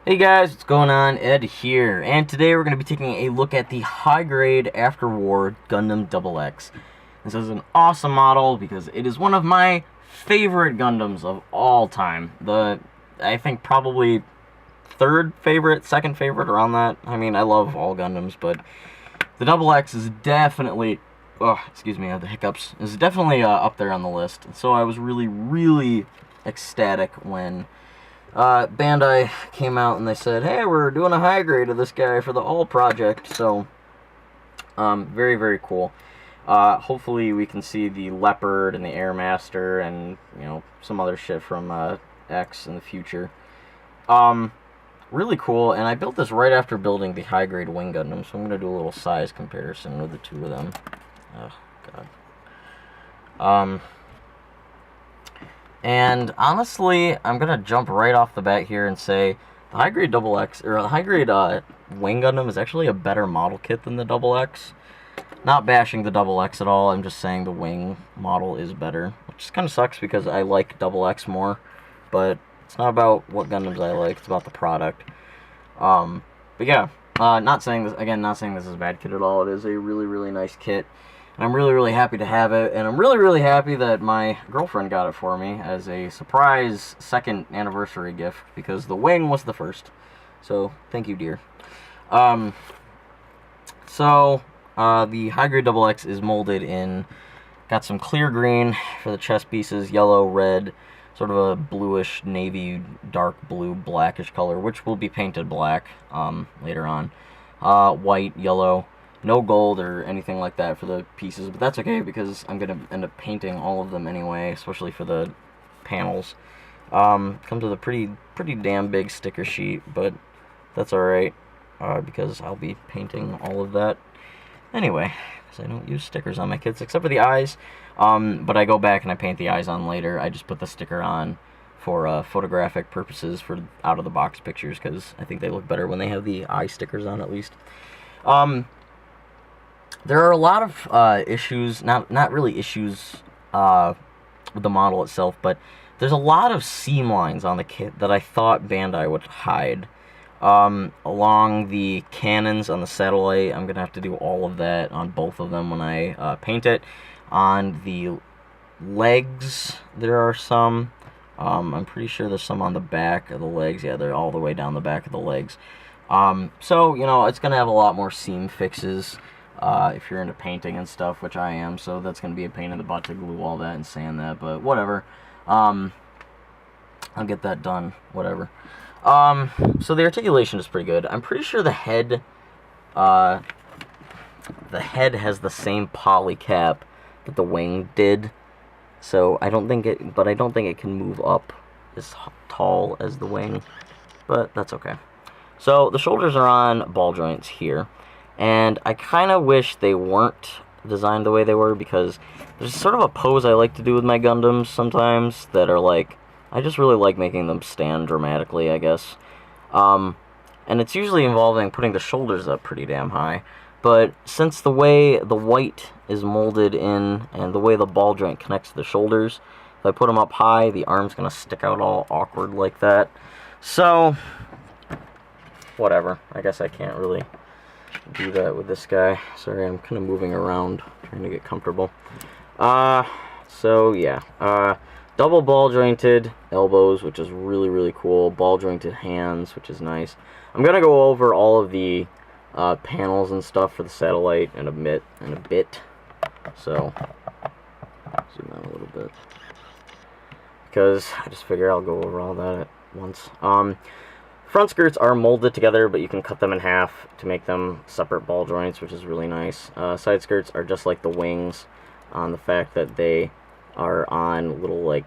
Hey guys, what's going on? Ed here, and today we're going to be taking a look at the high-grade after-war Gundam XX. This is an awesome model because it is one of my favorite Gundams of all time. I think probably third favorite, second favorite, around that. I mean, I love all Gundams, but the XX is definitely, oh, excuse me, I have the hiccups, is definitely up there on the list. So I was really ecstatic when Bandai came out and they said, hey, we're doing a high grade of this guy for the All project. So, very cool. Hopefully we can see the Leopard and the Airmaster and, you know, some other shit from X in the future. Really cool, and I built this right after building the high grade Wing Gundam, so I'm going to do a little size comparison with the two of them. Oh, God. And honestly, I'm gonna jump right off the bat here and say the high grade Double X, or the high grade Wing Gundam, is actually a better model kit than the Double X. Not bashing the Double X at all. I'm just saying the Wing model is better, which kind of sucks because I like Double X more. But it's not about what Gundams I like; it's about the product. But yeah, not saying this again. Not saying this is a bad kit at all. It is a really nice kit. And I'm really happy to have it, and I'm really happy that my girlfriend got it for me as a surprise second anniversary gift, because the Wing was the first. So, thank you, dear. The high grade Double X is molded in, got some clear green for the chest pieces, yellow, red, sort of a bluish, navy, dark blue, blackish color, which will be painted black later on. White, yellow. No gold or anything like that for the pieces, but that's okay because I'm going to end up painting all of them anyway, especially for the panels. Comes with a pretty damn big sticker sheet, but that's alright, because I'll be painting all of that anyway, because I don't use stickers on my kits except for the eyes, but I go back and I paint the eyes on later. I just put the sticker on for photographic purposes, for out-of-the-box pictures, because I think they look better when they have the eye stickers on, at least. There are a lot of issues, not really issues with the model itself, but there's a lot of seam lines on the kit that I thought Bandai would hide. Along the cannons on the satellite, I'm going to have to do all of that on both of them when I paint it. On the legs, there are some. I'm pretty sure there's some on the back of the legs. Yeah, they're all the way down the back of the legs. So, you know, it's going to have a lot more seam fixes. If you're into painting and stuff, which I am, so that's going to be a pain in the butt to glue all that and sand that, but whatever. I'll get that done, whatever. So the articulation is pretty good. I'm pretty sure the head has the same poly cap that the Wing did, so I don't think it can move up as tall as the Wing, but that's okay. So the shoulders are on ball joints here. And I kind of wish they weren't designed the way they were, because there's sort of a pose I like to do with my Gundams sometimes that are like, I just really like making them stand dramatically, I guess. And it's usually involving putting the shoulders up pretty damn high. But since the way the white is molded in and the way the ball joint connects to the shoulders, if I put them up high, the arm's going to stick out all awkward like that. So, whatever. I guess I can't really do that with this guy. Sorry, I'm kind of moving around trying to get comfortable. So yeah, double ball jointed elbows, which is really cool. Ball jointed hands, which is nice. I'm gonna go over all of the panels and stuff for the satellite in a bit. So zoom out a little bit, because I just figure I'll go over all that at once. Front skirts are molded together, but you can cut them in half to make them separate ball joints, which is really nice. Side skirts are just like the wings, on the fact that they are on little, like,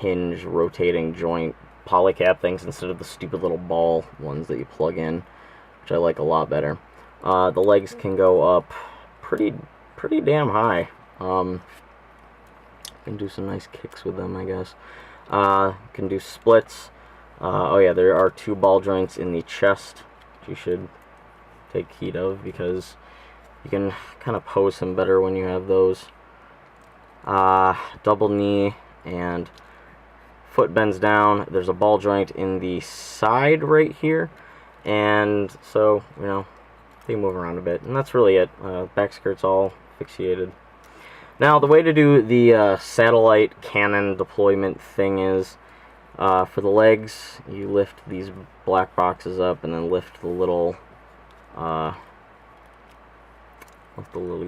hinge rotating joint polycap things instead of the stupid little ball ones that you plug in, which I like a lot better. The legs can go up pretty damn high. Can do some nice kicks with them, I guess. Can do splits. Oh yeah, there are two ball joints in the chest, which you should take heed of, because you can kind of pose him better when you have those. Double knee and foot bends down. There's a ball joint in the side right here, and so, you know, they move around a bit, and that's really it. Back skirt's all fixated. Now, the way to do the satellite cannon deployment thing is, for the legs, you lift these black boxes up, and then lift the little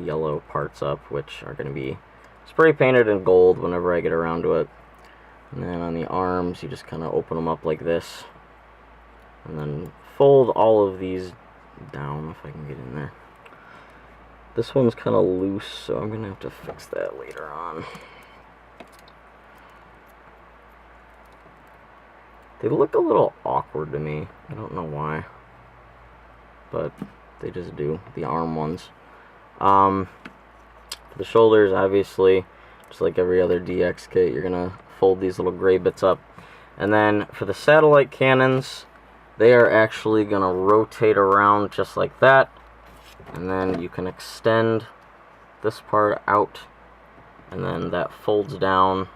yellow parts up, which are going to be spray painted in gold whenever I get around to it. And then on the arms, you just kind of open them up like this, and then fold all of these down, if I can get in there. This one's kind of loose, so I'm going to have to fix that later on. They look a little awkward to me. I don't know why, but they just do, the arm ones. For the shoulders, obviously, just like every other DX kit, you're going to fold these little gray bits up. And then for the satellite cannons, they are actually going to rotate around just like that. And then you can extend this part out, and then that folds down,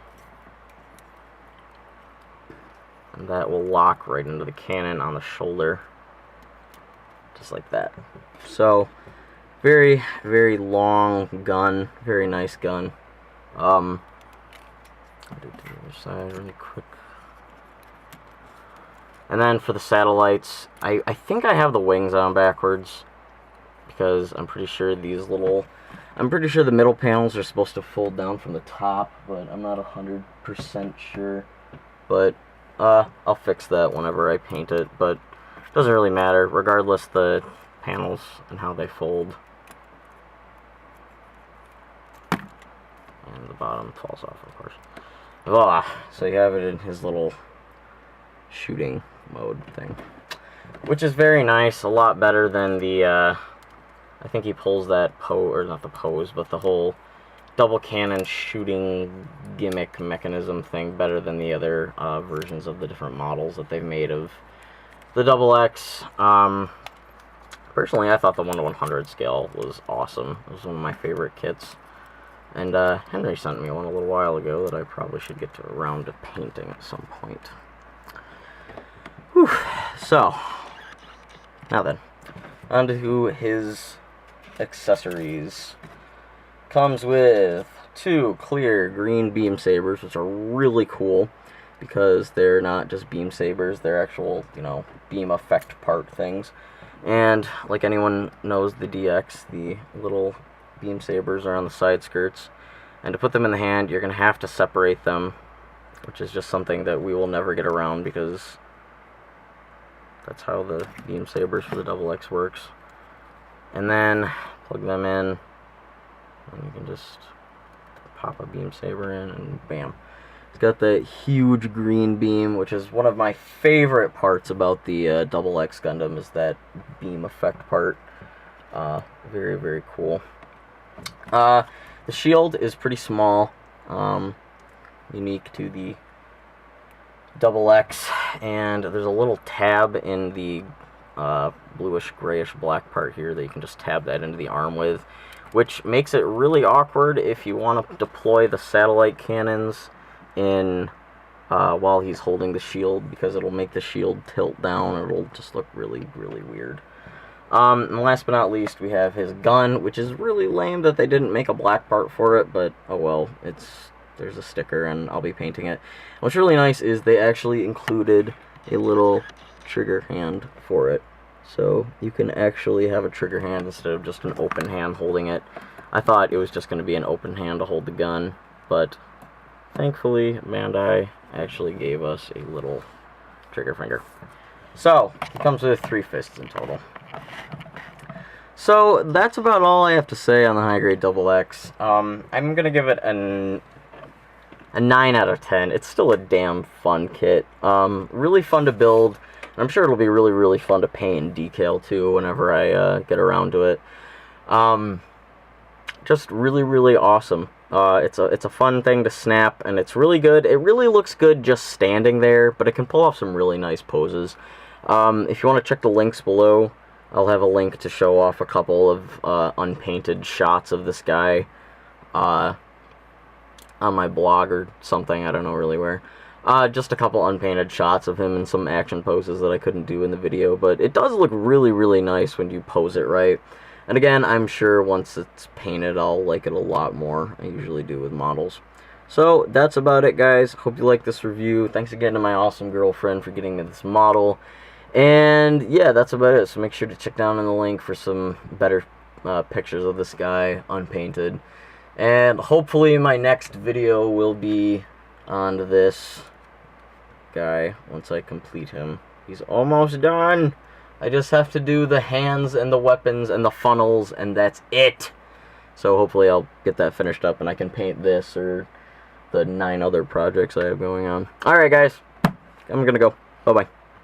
and that will lock right into the cannon on the shoulder, just like that. So, very, very long gun, very nice gun. I'll do the other side really quick. And then for the satellites, I think I have the wings on backwards, because I'm pretty sure the middle panels are supposed to fold down from the top, but I'm not 100% sure. But I'll fix that whenever I paint it, but it doesn't really matter. Regardless, the panels and how they fold, and the bottom falls off, of course. Voila! So you have it in his little shooting mode thing, which is very nice. A lot better than the I think he pulls that pose, or not the pose, but the whole double cannon shooting gimmick mechanism thing better than the other versions of the different models that they've made of the Double X. Personally, I thought the 1/100 scale was awesome. It was one of my favorite kits. And Henry sent me one a little while ago that I probably should get around to painting at some point. Whew. So, now then, on to his accessories. Comes with 2 clear green beam sabers, which are really cool because they're not just beam sabers, they're actual, you know, beam effect part things. And like anyone knows, the DX, the little beam sabers are on the side skirts, and to put them in the hand, you're going to have to separate them, which is just something that we will never get around because that's how the beam sabers for the Double X works. And then plug them in, and you can just pop a beam saber in, and bam. It's got that huge green beam, which is one of my favorite parts about the Double X Gundam, is that beam effect part. Very, very cool. The shield is pretty small, unique to the Double X, and there's a little tab in the bluish grayish black part here that you can just tab that into the arm with, which makes it really awkward if you want to deploy the satellite cannons in while he's holding the shield, because it'll make the shield tilt down and it'll just look really, really weird. And last but not least, we have his gun, which is really lame that they didn't make a black part for it, but oh well, there's a sticker and I'll be painting it. What's really nice is they actually included a little trigger hand for it, so you can actually have a trigger hand instead of just an open hand holding it. I thought it was just going to be an open hand to hold the gun, but thankfully Bandai actually gave us a little trigger finger. So it comes with 3 fists in total. So that's about all I have to say on the high grade Double X. I'm gonna give it a 9 out of 10. It's still a damn fun kit. Really fun to build. And I'm sure it'll be really, really fun to paint and decal too whenever I get around to it. Just really, really awesome. It's a fun thing to snap, and it's really good. It really looks good just standing there, but it can pull off some really nice poses. If you want to check the links below, I'll have a link to show off a couple of unpainted shots of this guy on my blog or something. I don't know really where. Just a couple unpainted shots of him and some action poses that I couldn't do in the video, but it does look really, really nice when you pose it right. And again, I'm sure once it's painted, I'll like it a lot more. I usually do with models. So, that's about it, guys. Hope you like this review. Thanks again to my awesome girlfriend for getting me this model. And, yeah, that's about it. So make sure to check down in the link for some better pictures of this guy, unpainted. And hopefully my next video will be on this guy once I complete him. He's almost done. I just have to do the hands and the weapons and the funnels, and that's it. So hopefully I'll get that finished up and I can paint this or the 9 other projects I have going on. Alright, guys. I'm gonna go. Bye-bye.